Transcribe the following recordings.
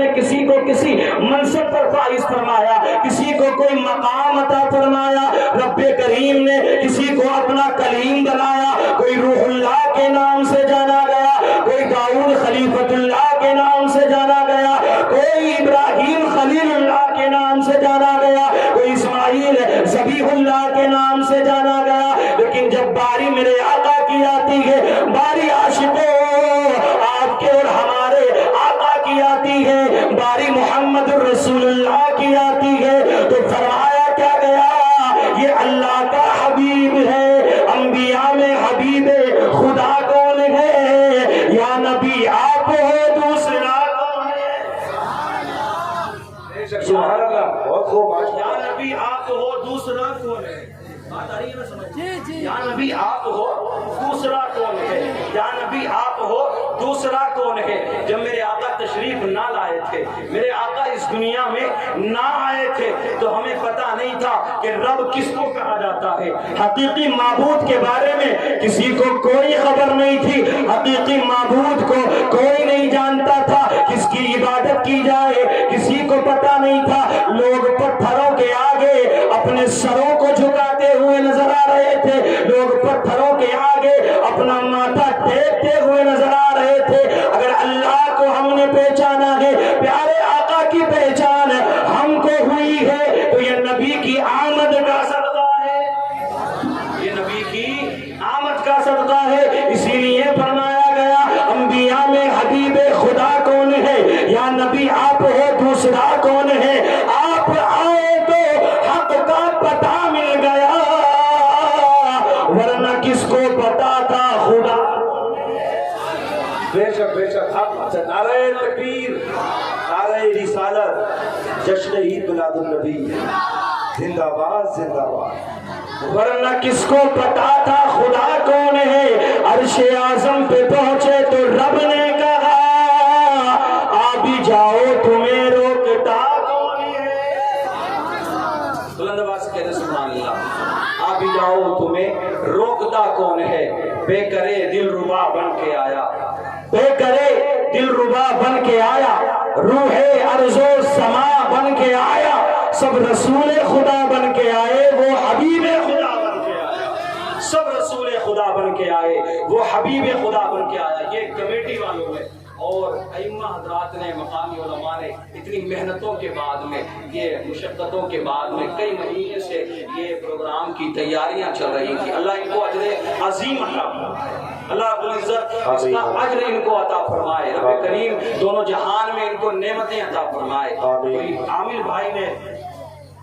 نے کسی کو کسی منصب پر فائز فرمایا، کسی کو کوئی مقام عطا فرمایا، رب کریم نے کسی کو اپنا کلیم بنایا، کوئی روح اللہ کے نام سے جانا گیا، کوئی داؤد خلیفۃ اللہ کے نام سے جانا گیا، کوئی ابراہیم خلیل اللہ کے نام سے جانا گیا، کوئی اسماعیل ذبیح اللہ کے نام سے جانا گیا، لیکن جب باری میرے آقا کی آتی ہے، باری عاشقوں آپ کے اور ہمارے آقا کی آتی ہے، باری محمد الرسول اللہ کی آتی ہے، تو فرمایا کیا گیا، یہ اللہ کا حبیب ہے۔ انبیاء میں حبیب خدا کون ہے؟ یا نبی آپ ہو، دوسرا کون ہے؟ سبحان اللہ، بہت خوب۔ یا نبی آپ ہو، دوسرا کون ہے؟ بات آ رہی ہے نا سمجھ؟ یا نبی آپ ہو، دوسرا کون ہے؟ یا نبی آپ ہو، دوسرا کون ہے؟ جب میرے آقا تشریف نہ لائے تھے، میرے آقا اس دنیا میں نہ آئے تھے، تو ہمیں پتہ نہیں تھا کہ رب کس کو کہا جاتا ہے۔ حقیقی معبود کے بارے میں کسی کو کوئی خبر نہیں تھی، حقیقی معبود کو کوئی نہیں جانتا تھا، کس کی عبادت کی جائے کسی کو پتہ نہیں تھا۔ لوگ پتھروں کے آگے اپنے سروں کو جھکاتے ہوئے نظر آ رہے تھے، لوگ پتھروں کے آگے اپنا ماتھا ٹیکتے ہوئے نظر آ رہے تھے۔ اگر اللہ کو ہم نے پہچانا ہے، پیارے آقا کی پہچان ہم کو ہوئی ہے، تو یہ نبی کی آمد کا صدقہ ہے، یہ نبی کی آمد کا صدقہ ہے۔ اسی لیے فرمایا گیا انبیاء میں حبیب خدا کون ہے؟ یا نبی آپ ہو، دوسرا کون ہے؟ آپ آئے تو حق کا پتہ مل گیا، ورنہ کس کو پتا تھا خدا؟ بے شک بے شک، حق سے نعرہ تکبیر، نعرہ رسالت، جشن عید میلاد النبی، زندہ باد زندہ باد۔ ورنہ کس کو پتا تھا خدا کون ہے؟ عرش اعظم پہ پہنچے تو رب نے کہا آ بھی جاؤ، تمہیں روکتا کون ہے؟ بلند آواز سے کہتے سبحان اللہ۔ آ بھی جاؤ، تمہیں روکتا کون ہے؟ بے کرے دل ربا بن کے آیا، بے کرے دل ربا بن کے آیا، روح ارض و سما بن کے آیا، سب رسول خدا بن کے آئے، وہ حبیب خدا بن کے آیا، سب رسول خدا بن کے آئے، وہ حبیب خدا بن کے آیا۔ یہ کمیٹی والوں نے اور ائمہ حضرات نے، مقامی علماء نے اتنی محنتوں کے بعد میں، یہ مشقتوں کے بعد میں، کئی مہینے سے یہ پروگرام کی تیاریاں چل رہی تھی۔ اللہ ان کو اجر عظیم عطا فرمائے، اللہ رب العزت اس کا اجر ان کو عطا فرمائے، رب کریم دونوں جہان میں ان کو نعمتیں عطا فرمائے۔ کوئی عامل بھائی نے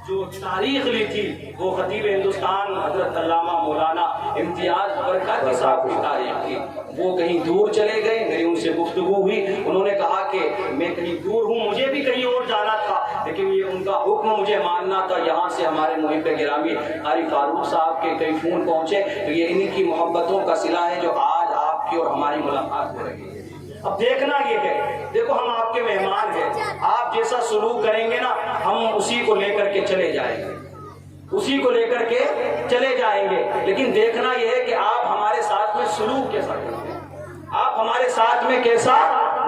جو تاریخ لی تھی، وہ خطیب ہندوستان حضرت علامہ مولانا امتیاز برکاتی صاحب کی تاریخ تھی۔ وہ کہیں دور چلے گئے، میری ان سے گفتگو ہوئی، انہوں نے کہا کہ میں کہیں دور ہوں، مجھے بھی کہیں اور جانا تھا، لیکن یہ ان کا حکم مجھے ماننا تھا۔ یہاں سے ہمارے محب گرامی قاری فاروق صاحب کے کئی فون پہنچے، تو یہ انہی کی محبتوں کا صلہ ہے جو آج آپ کی اور ہماری ملاقات ہو رہی ہے۔ اب دیکھنا یہ ہے، دیکھو ہم آپ کے مہمان ہیں، آپ جیسا سلوک کریں گے نا، ہم اسی کو لے کر کے چلے جائیں گے، اسی کو لے کر کے چلے جائیں گے، لیکن دیکھنا یہ ہے کہ آپ ہمارے ساتھ میں سلوک کیسا کرتے ہیں، آپ ہمارے ساتھ میں کیسا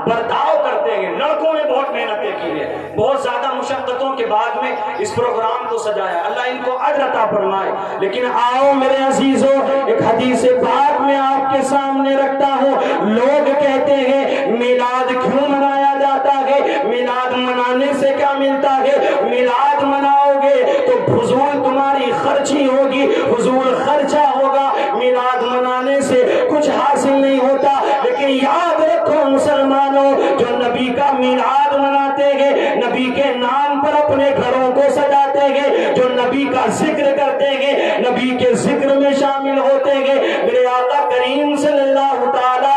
برتاؤ کرتے ہیں۔ لڑکوں نے بہت محنتیں کی ہیں، بہت زیادہ مشقتوں کے بعد میں اس پروگرام کو سجایا، اللہ ان کو اجر عطا فرمائے۔ لیکن آؤ میرے عزیزوں، ایک حدیث پاک میں آپ کے سامنے رکھتا ہوں۔ لوگ کہتے ہیں میلاد کیوں منایا جاتا ہے، میلاد منانے سے کیا ملتا ہے، میلاد مناؤ گے تو فضول تمہاری خرچی ہوگی، فضول خرچہ ہوگا، میلاد منانے سے کچھ حاصل نہیں ہوتا۔ لیکن یاد رکھو مسلمانوں، جو نبی کا میلاد مناتے ہیں، نبی کے نام پر اپنے گھروں کو سجاتے ہیں، جو نبی کا ذکر کرتے ہیں، نبی کے ذکر میں شامل ہوتے ہیں، میرے آقا کریم صلی اللہ تعالی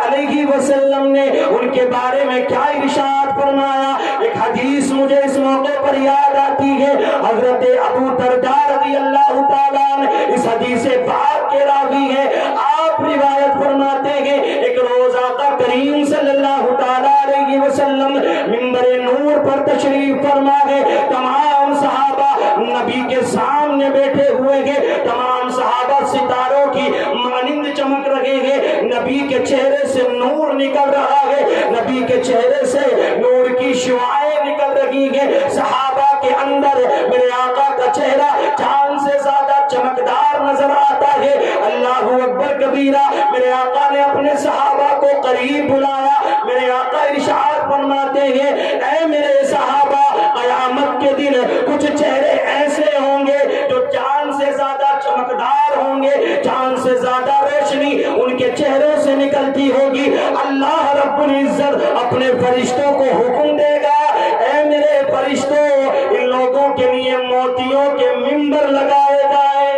علیہ وسلم نے ان کے بارے میں کیا ارشاد فرمایا۔ ایک حدیث مجھے اس موقع پر یاد آتی ہے، حضرت ابو درداء رضی اللہ تعالیٰ عنہ اس حدیث پاک کے راوی ہیں۔ آپ روایت فرماتے ہیں ایک روز آقا کریم صلی اللہ تعالیٰ علیہ وسلم منبر نور پر تشریف فرما ہے، تمام صحابہ نبی کے سامنے بیٹھے ہوئے گے تمام صحابہ ستاروں کی مانند چمک رہے گے، نبی کے چہرے سے نور نکل رہا ہے، نبی کے چہرے سے نور کی شعاعیں نکل رہی ہیں، صحابہ کے اندر میرے آقا کا چہرہ چاند سے زیادہ چمکدار نظر آتا ہے۔ اللہ اکبر کبیرہ، میرے آقا نے اپنے صحابہ کو قریب بلایا، میرے آقا ارشاد فرماتے ہیں اے میرے صحابہ، قیامت کے دن کچھ چہرے ایسے ہوں گے جو چاند سے زیادہ چمکدار ہوں گے، چاند سے زیادہ روشنی ان کے چہروں سے نکلتی ہوگی۔ اللہ رب العزت اپنے فرشتوں کو حکم دے گا اے میرے فرشتوں، ان لوگوں کے لیے موتیوں کے منبر لگائے جائے۔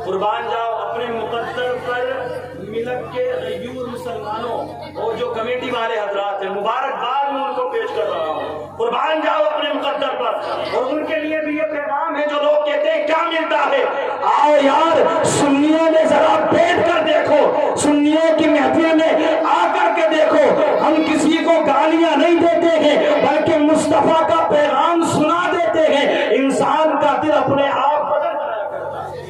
قربان جاؤ اپنے مقدر پر ملک کے غیور مسلمانوں اور جو کمیٹی والے حضرات ہیں، مبارکباد میں ان کو پیش کر رہا ہوں، قربان جاؤ اپنے مقدر پر۔ اور ان کے لیے بھی یہ پیغام ہے جو لوگ کہتے ہیں کیا ملتا ہے، آؤ یار سنیوں میں ذرا بیٹھ کر دیکھو، سنیوں کی محفل میں آ کر کے دیکھو، ہم کسی کو گالیاں نہیں دیتے ہیں بلکہ مصطفیٰ کا پیغام سنا دیتے ہیں۔ انسان کا دل اپنے آپ بدل جایا کرتا ہے،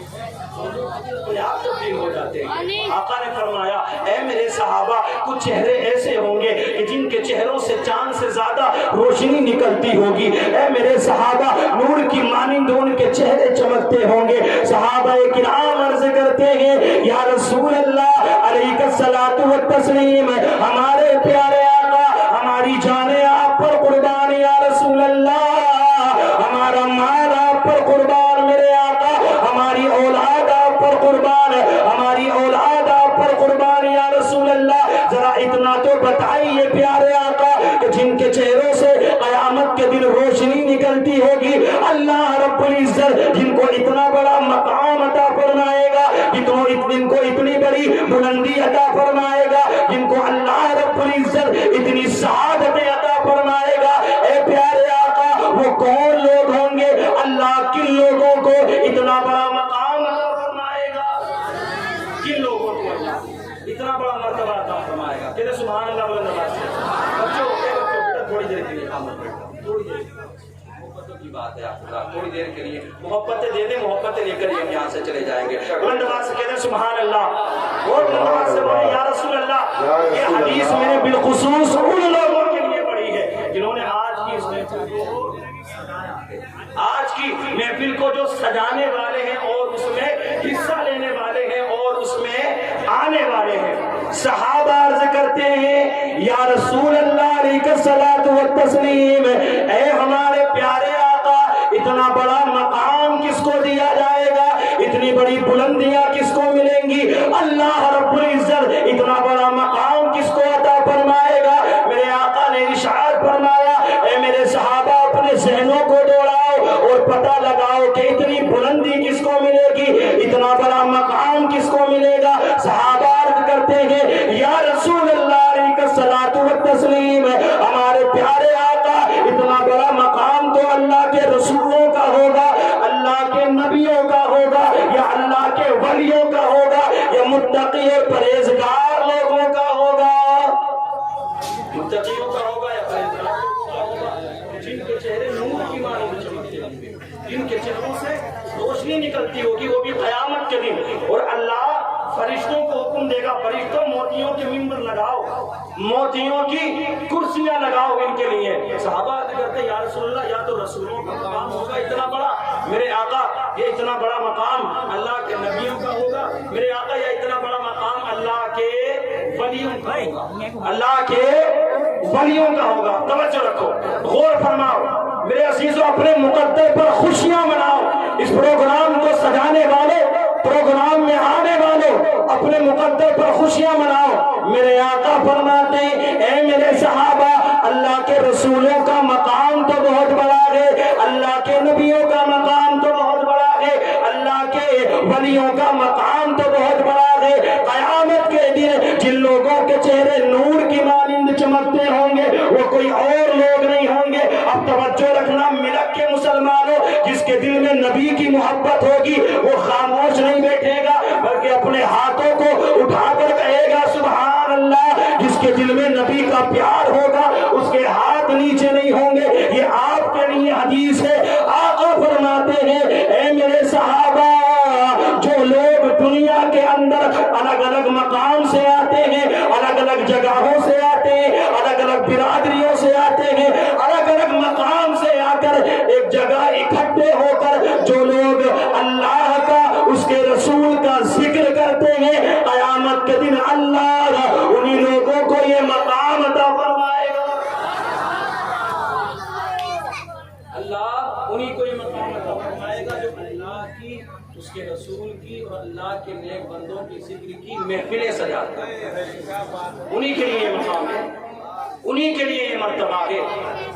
اپنے آپ تبدیل ہو جاتے ہیں۔ آقا نے فرمایا اے میرے صحابہ، کچھ چہرے ایسے ہوں گے کہ جن کے چہروں سے چاند سے زیادہ روشنی نکلتی ہوگی، اے میرے صحابہ نور کی مانند ان کے چہرے چمکتے ہوں گے۔ صحابہ کرام عرض کرتے ہیں یا رسول اللہ علیہ الصلوۃ والتسلیم، ہمارے پیارے آقا ہماری جانیں آپ پر قربان یا رسول اللہ، ہمارا مال آپ پر قربان میرے آقا، ہماری اولاد آپ پر قربان، ہماری اولاد آپ پر قربان یا رسول اللہ۔ ذرا اتنا تو بتائیے پیارے آقا کہ جن کے چہروں سے قیامت کے دن روشنی نکلتی ہوگی، اللہ رب العزت جن کو اتنا بڑا مقام عطا فرمائے گا، جن کو اتنی بڑی بلندی عطا فرمائے گا، جن کو اللہ رب العزت اتنی سعادت عطا فرمائے گا، اے پیارے آقا وہ کون لوگ ہوں گے؟ اللہ کن لوگوں کو اتنا بڑا مقام عطا فرمائے گا؟ کن لوگوں کو اللہ اتنا بڑا مرتبہ عطا فرمائے گا؟ کہتے سبحان اللہ بلند آواز سے۔ بچوں بیٹا تھوڑی دیر کے لیے تھوڑی دیر محبتوں کی بات ہے، آپ تھوڑی دیر کے لیے محبتیں دے دیں، محبتیں لے کر ہم یہاں سے چلے جائیں گے۔ بلند آواز سے کہتے ہیں سبحان اللہ، اور بلند آواز سے بولیں یا رسول اللہ۔ یہ حدیث میں نے بالخصوص ان لوگوں کے لیے پڑھی ہے جنہوں نے آج کی اس محفل کو سجایا ہے، آج کی محفل کو جو سجانے والے ہیں اور اس میں حصہ لینے والے ہیں اور اس میں آنے والے ہیں۔ صحابہ عرض کرتے ہیں یا رسول اللہ علیہ الصلوۃ والتسلیم، اے ہمارے پیارے آقا اتنا بڑا مقام کس کو دیا جائے گا، اتنی بڑی بلندیاں کس کو ملیں گی، اللہ رب العزت اتنا بڑا مقام کس کو عطا فرمائے گا؟ میرے آقا نے ارشاد فرمایا اے میرے صحابہ اپنے ذہنوں کو دوڑاؤ اور پتہ لگاؤ کہ اتنی بلندی کس کو ملے گی، اتنا بڑا مقام کس کو ملے گا؟ صحابہ عرض کرتے ہیں یا رسول اللہ علیہ الصلوۃ والتسلیم، ہمارے پیارے آقا اتنا بڑا مقام تو اللہ کے رسولوں کا ہوگا، اللہ کے نبیوں کا ہوگا، یا اللہ کے ولیوں کا ہوگا، یا متقی اور پرہیزگار لوگوں کا ہوگا؟ متقیوں کا ہوگا یا پرہیزگار لوگوں کا ہوگا؟ جن کے چہرے نور کی مانند چمکتے ہوں گے، جن کے چہروں سے روشنی نکلتی ہوگی، وہ بھی قیامت کے دن۔ اور اللہ فرشتوں کو حکم دے گا فرشتوں موتیوں کے منبر لگاؤ، موتیوں کی کرسیاں لگاؤ ان کے لیے۔ صحابہ کہتے ہیں یا رسول اللہ یا تو رسولوں کا مقام ہوگا اتنا بڑا، میرے آقا یہ اتنا بڑا مقام اللہ کے نبیوں کا ہوگا، میرے آقا یہ اتنا بڑا مقام اللہ کے ولیوں کا ہوگا، اللہ کے ولیوں کا ہوگا۔ توجہ رکھو، غور فرماؤ میرے عزیزوں، اپنے مقدر پر خوشیاں مناؤ۔ اس پروگرام کو سجانے والوں، پروگرام میں آنے والوں، اپنے مقدر پر خوشیاں مناؤ۔ میرے آقا فرماتے ہیں اے میرے صحابہ، اللہ کے رسولوں کا مقام تو بہت بڑا ہے، اللہ کے نبیوں کا مقام تو بہت بڑا ہے، اللہ کے ولیوں کا مقام تو بہت بڑا ہے۔ قیامت کے دن جن لوگوں کے چہرے نور کی مانند چمکتے ہوں گے وہ کوئی اور لوگ نہیں ہوں گے۔ اب توجہ رکھنا ملک کے مسلمانوں، جس کے دل میں نبی کی محبت ہوگی وہ خاموش نہیں بیٹھے گا بلکہ اپنے ہاتھوں کو اٹھا کر کہے گا سبحان اللہ۔ جس کے دل میں نبی کا پیار ہوگا اس کے ہاتھ نیچے نہیں ہوں گے. یہ آپ کے لیے حدیث ہے. آقا فرماتے ہیں اے میرے صحابہ، جو لوگ دنیا کے اندر الگ الگ مقام سے آتے ہیں، الگ الگ جگہوں سے آتے ہیں، الگ الگ برادریوں سے آتے ہیں، الگ الگ مقام سے آ کر ایک جگہ اکٹھے ہو کر جو لوگ اللہ کا، اس کے رسول کا ذکر کرتے ہیں، قیامت کے دن اللہ انہی لوگوں کو یہ مقام عطا فرمائے گا. اللہ انہی کو یہ مقام عطا فرمائے گا جو اللہ کی، اس کے رسول کی اور اللہ کے نیک بندوں کی ذکر کی محفلیں سجاتا ہے. انہی کے لیے یہ مقام ہے، انہی کے لیے یہ مرتبہ ہے.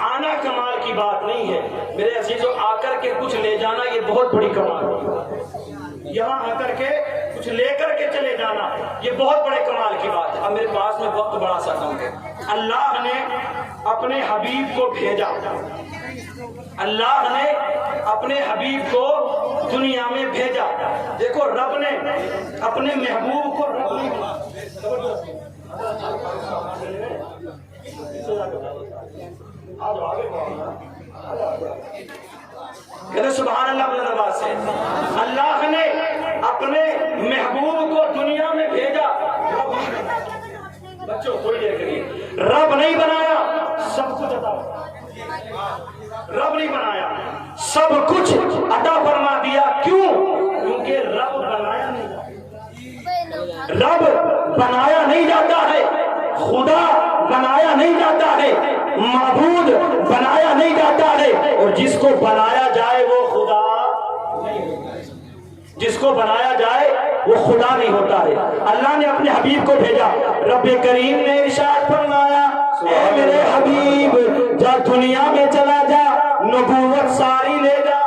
آنا کمال کی بات نہیں ہے میرے عزیزو. آ کر کے کچھ لے جانا یہ بہت بڑی کمال ہے. یہاں آ کر کے کچھ لے کر کے چلے جانا یہ بہت بڑے کمال کی بات ہے. اب میرے پاس میں وقت بڑا سا کم ہے. اللہ نے اپنے حبیب کو بھیجا، اللہ نے اپنے حبیب کو دنیا میں بھیجا. دیکھو رب نے اپنے محبوب کو کہتے سبحان اللہ بلند آواز سے. اللہ نے اپنے محبوب کو دنیا میں بھیجا. بچوں تھوڑی دیر کریے. رب نہیں بنایا سب کچھ عطا، رب نہیں بنایا سب کچھ عطا فرما دیا. کیوں؟ کیونکہ رب بنایا نہیں جاتا، رب بنایا نہیں جاتا ہے، خدا بنایا نہیں جاتا ہے، معبود بنایا نہیں جاتا ہے. اور جس کو بنایا جائے وہ خدا نہیں ہوتا ہے، جس کو بنایا جائے وہ خدا نہیں ہوتا ہے. اللہ نے اپنے حبیب کو بھیجا. رب کریم نے ارشاد فرمایا اے میرے حبیب جا دنیا میں چلا جا، نبوت ساری لے جا،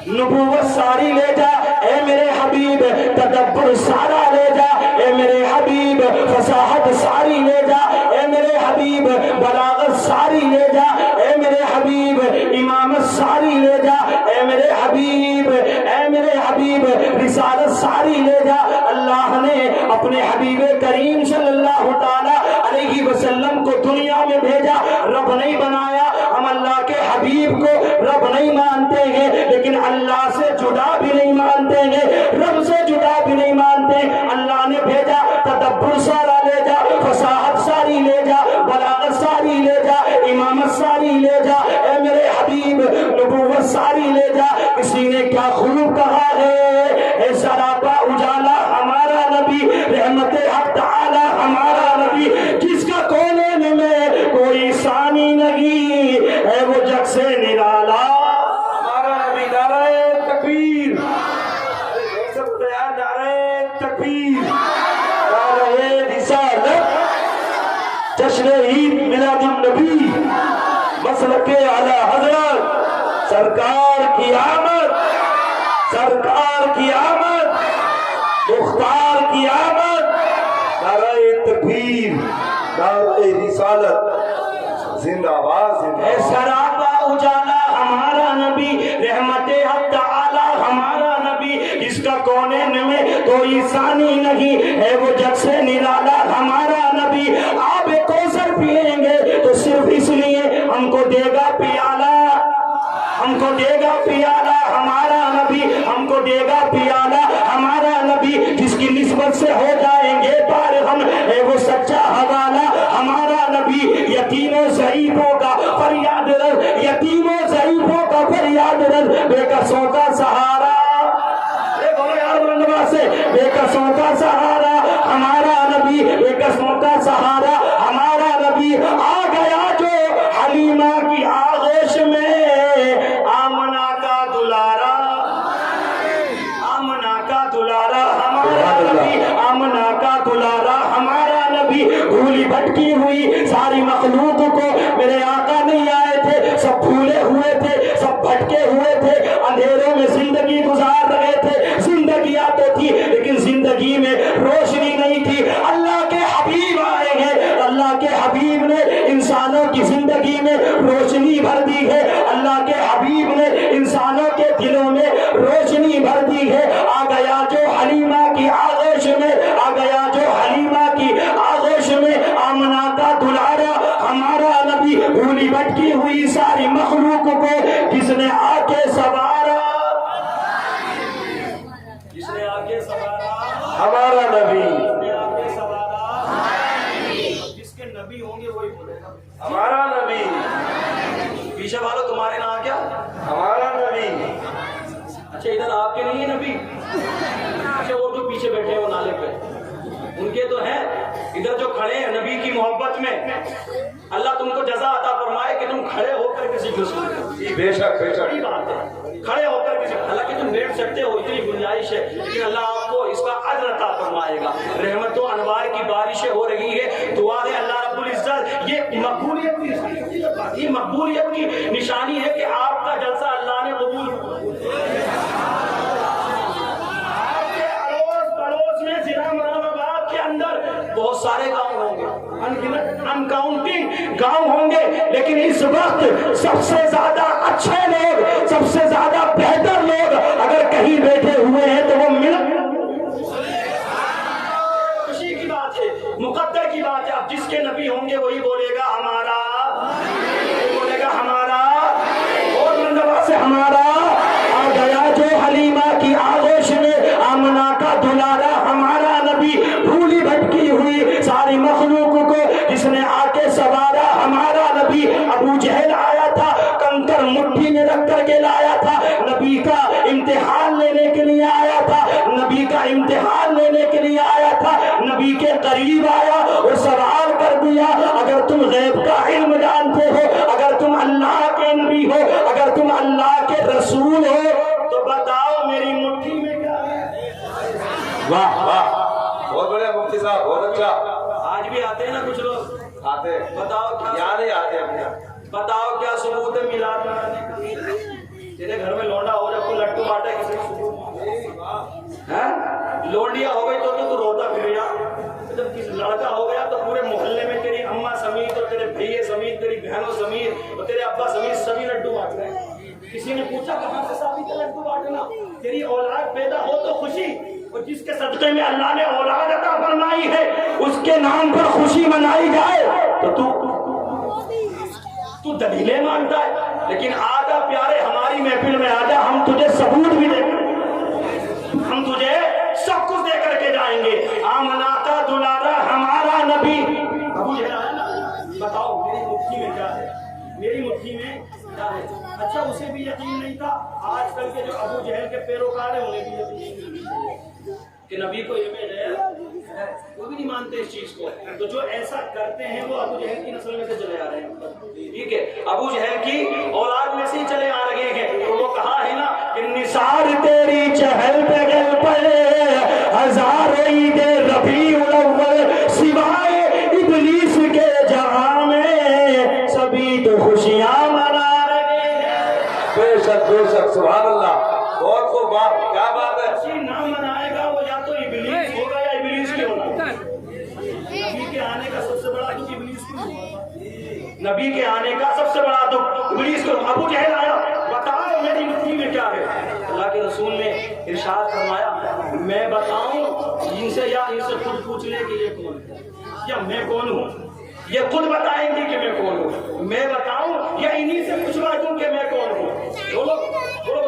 نبوت ساری لے جا. اے میرے حبیب تدبر سارا لے جا. اے میرے حبیب فصاحت ساری لے جا. اے میرے حبیب بلاغت ساری لے جا. اے میرے حبیب امامت ساری لے جا. اے میرے حبیب، اے میرے حبیب رسالت ساری لے جا. اللہ نے اپنے حبیب کریم صلی اللہ تعالی علیہ وسلم کو دنیا میں بھیجا. رب نہیں بنایا. ہم اللہ کے حبیب کو رب نہیں مانتے ہیں، لیکن اللہ سے جدا بھی نہیں مانتے ہیں، رب سے جدا بھی نہیں مانتے. اللہ نے بھیجا. تدبر سارا لے جا، فصاحت ساری لے جا، بلاغت ساری لے جا، امامت ساری لے جا. اے میرے حبیب نبوت ساری لے جا. کسی نے کیا خوب کہا ہے، اے سراپا اجالا ہمارا نبی، رحمت حق تعالی ہمارا نبی، جس کا کونے میں کوئی ثانی نہیں ہے، وہ جگ سے نرالا ہمارا نبی. نعرہ تکبیر، سب تیار. نعرہ تکبیر، نعرہ رسالت، جشن عید میلاد النبی، مسلک اعلی حضرت سرکار کی آمد، سرکار کی آمد، مختار کی آمد. نعرہ تکبیر، نعرہ رسالت، زندہ باد زندہ اے باد. سراپا اجالا ہمارا نبی، رحمت حق تعالی ہمارا نبی، جس کا کونین میں کوئی ثانی نہیں ہے، وہ جگ سے نرالا ہمارا نبی. آب کوثر پیئیں گے تو صرف اس لیے ہم کو دے گا پیالہ، ہم کو دے گا پیالہ ہمارا نبی، ہم کو دے گا پیالہ ہمارا نبی. جس کی نسبت سے ہو جائیں گے پار ہم، اے وہ سچا حوالہ ہمارا نبی. یتیموں ضعیفوں کا فریاد رس، یتیموں ضعیفوں کا فریاد رس، بے کسوں کا سہارا. بولو یار بلند سے، بے کسوں کا سہارا ہمارا نبی، بے کسوں کا سہارا ہمارا نبی. آ گیا جو حلیمہ کی آغوش میں، آمنہ کا دلارا، آمنہ کا دلارا ہمارا نبی، آمنہ کا دلارا ہمارا نبی. بھولی بھٹکی ہوئی ساری مخلوق کو میرے آقا نہیں آئے تھے، سب بھولے ہوئے تھے، سب بھٹکے ہوئے تھے، اندھیروں میں زندگی گزار رہے تھے. زندگیاں تو تھی لیکن زندگی میں روشنی نہیں تھی. اللہ کے حبیب آئے ہیں، اللہ کے حبیب نے انسانوں کی زندگی میں روشنی بھر دی ہے. اللہ کے حبیب نے انسانوں کے دلوں میں روشنی بھر دی ہے. آ گیا جو حلیمہ کی آغوش میں، آ گیا جو حلیمہ کی آغوش میں، آمنہ کا دلارا بھٹکی ہوئی ساری مخلوق کو جس نے آ کے سوارا، جس نے آ کے سوارا ہمارا نبی، جس نے آ کے سوارا جس کے نبی ہوں گے وہی بولے گا ہمارا نبی، پیچھے والوں تمہارے نام کیا؟ ہمارا نبی۔ اچھا ادھر آپ کے نہیں ہے نبی؟ اچھا وہ جو پیچھے بیٹھے ہیں وہ نالے پہ ان کے تو ہیں، ادھر جو کھڑے ہیں نبی کی محبت میں، اللہ تم کو جزا عطا فرمائے کہ تم کھڑے ہو کر کسی کو سنو۔ بے شک بے شک، بڑی بات ہے، کھڑے ہو کر کسی، حالانکہ تم بیٹھ سکتے ہو اتنی گنجائش ہے، لیکن اللہ آپ کو اس کا اجر عطا فرمائے گا۔ رحمت و انوار کی بارشیں ہو رہی ہے، دعا ہے اللہ رب العزت یہ مقبولیت کی نشانی ہے کہ آپ کا جلسہ اللہ نے قبول بہت سارے گاؤں ہوں گے، انکاؤنٹنگ گاؤں ہوں گے، لیکن اس وقت سب سے زیادہ اچھے لوگ، سب سے زیادہ بہتر لوگ اگر کہیں بیٹھے ہوئے ہیں تو وہ خوشی کی بات ہے، مقدر کی بات ہے۔ اب جس کے نبی ہوں گے وہی بولے گا ہمارا، وہی بولے گا ہمارا، اور منڈوا سے ہمارا آ گیا جو حلیمہ کی آغوش میں آمنہ کا دلارا ہمارا نبی، بھولی بھٹکی ہوئی ساری مخلوق کو جس نے آ کے سوارا ہمارا نبی۔ ابو جہل آیا تھا، کنکر مٹھی میں رکھ کر کے لایا تھا، نبی کا امتحان لینے کے لیے آیا تھا، نبی کا امتحان لینے کے لیے آیا تھا، نبی کے قریب آیا اور سوال کر دیا اگر تم غیب کا علم جانتے ہو، اگر تم اللہ کے نبی ہو، اگر تم اللہ کے رسول ہو تو بتاؤ میری مٹھی میں کیا ہے؟ واہ واہ، بہت بڑھیا مفتی صاحب، بہت اچھا۔ آج بھی آتے ہیں نا کچھ لوگ، آتے بتاؤ کیا، یہاں نہیں آتے اپنے، بتاؤ کیا ثبوت ہے میلاد منانے کا؟ تیرے گھر میں لونڈا ہو جب کوئی لڈو بانٹے کسی کو لونڈیا ہو گئی تو روتا پھر گیا، جب کسی لڑکا ہو گیا تو پورے محلے میں تیری اماں سمیت اور تیرے بھائی سمیت، تیری بہنوں سمیت اور تیرے ابا سمیت سبھی لڈو بانٹ رہے ہیں۔ کسی نے پوچھا کہاں سے ثابت ہے لڈو بانٹنا؟ تیری اولاد پیدا ہو تو خوشی، اور جس کے صدقے میں اللہ نے اولاد عطا فرمائی ہے اس کے نام پر خوشی منائی جائے تو تو دلیلیں مانتا ہے۔ لیکن آجا پیارے ہماری محفل میں آجا، ہم تجھے ثبوت بھی دیں گے، ہم تجھے سب کچھ دے کر کے جائیں گے۔ آمنہ کا دلارا ہمارا نبی، ابو جہل آیا نا، بتاؤ میری مٹھی میں کیا ہے، میری مٹھی میں کیا ہے؟ اچھا اسے بھی یقین نہیں تھا، آج کل کے جو ابو جہل کے پیروکار ہیں انہیں بھی یقین نہیں کہ نبی کو امیج ہے، وہ بھی نہیں مانتے اس چیز کو۔ تو جو ایسا کرتے ہیں وہ ابو جہل کی نسل میں سے چلے آ رہے ہیں، ٹھیک ہے، ابو جہل کی اولاد میں سے ہی چلے آ رہے ہیں۔ تو وہ کہا ہے نا کہ نثار تیری چہل پگل پر ہزار عید ربیع الاول، سوائے ابلیس کے جہاں میں سبھی تو خوشیاں منا رہے ہیں۔ بے شک بے شک، سبحان اللہ، بہت خوب، واہ کیا بات ہے۔ خوشی نہ منائے گا وہ یا تو ابلیس ہوگا یا ابلیس کے ہوگا۔ نبی کے آنے کا سب سے بڑا دکھ ابلیس کو ہوگا، نبی کے آنے کا سب سے بڑا دکھ ابلیس کو۔ ابو جہل آیا، بتاؤ میری مٹھی میں کیا ہے؟ اللہ کے رسول نے ارشاد فرمایا میں بتاؤں ان سے یا ان سے خود پوچھ لے کہ یہ کون ہے یا میں کون ہوں؟ یہ خود بتائیں گے کہ میں کون ہوں، میں بتاؤں یا انہی سے پوچھوا دوں کہ میں کون ہوں؟ بولو بولو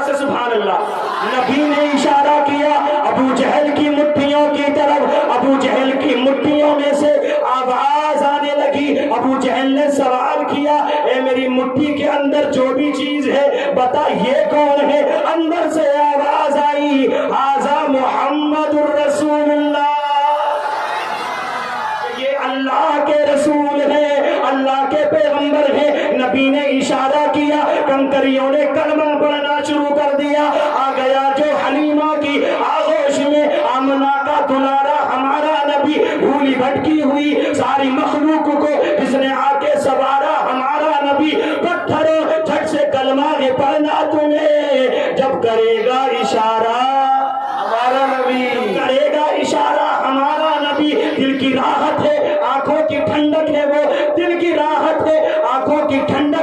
سے سبحان اللہ۔ نبی نے اشارہ کیا ابو جہل کی مٹھیوں کی طرف، ابو جہل کی مٹھیوں میں سے آواز آنے لگی۔ ابو جہل نے سوال کیا اے میری مٹھی کے اندر جو بھی چیز ہے بتا یہ کون ہے؟ اندر سے آواز آئی ھذا محمد الرسول اللہ، یہ اللہ کے رسول ہیں، اللہ کے پیغمبر ہیں۔ نبی نے اشارہ کیا، کنکریوں نے کلمہ پڑھنا شروع کر دیا۔ آ گیا جو حلیمہ کی آغوش میں آمنہ کا دلارا ہمارا نبی، بھولی بھٹکی ہوئی ساری مخلوق کو جس نے آ کے سوارا ہمارا نبی۔ پتھروں جھٹ سے کلمہ پڑھنا تمہیں، جب کرے گا اشارہ ہمارا نبی، کرے گا اشارہ ہمارا نبی۔ دل کی راحت ہے، آنکھوں کی ٹھنڈک ہے، وہ دل کی راحت ہے، آنکھوں کی ٹھنڈک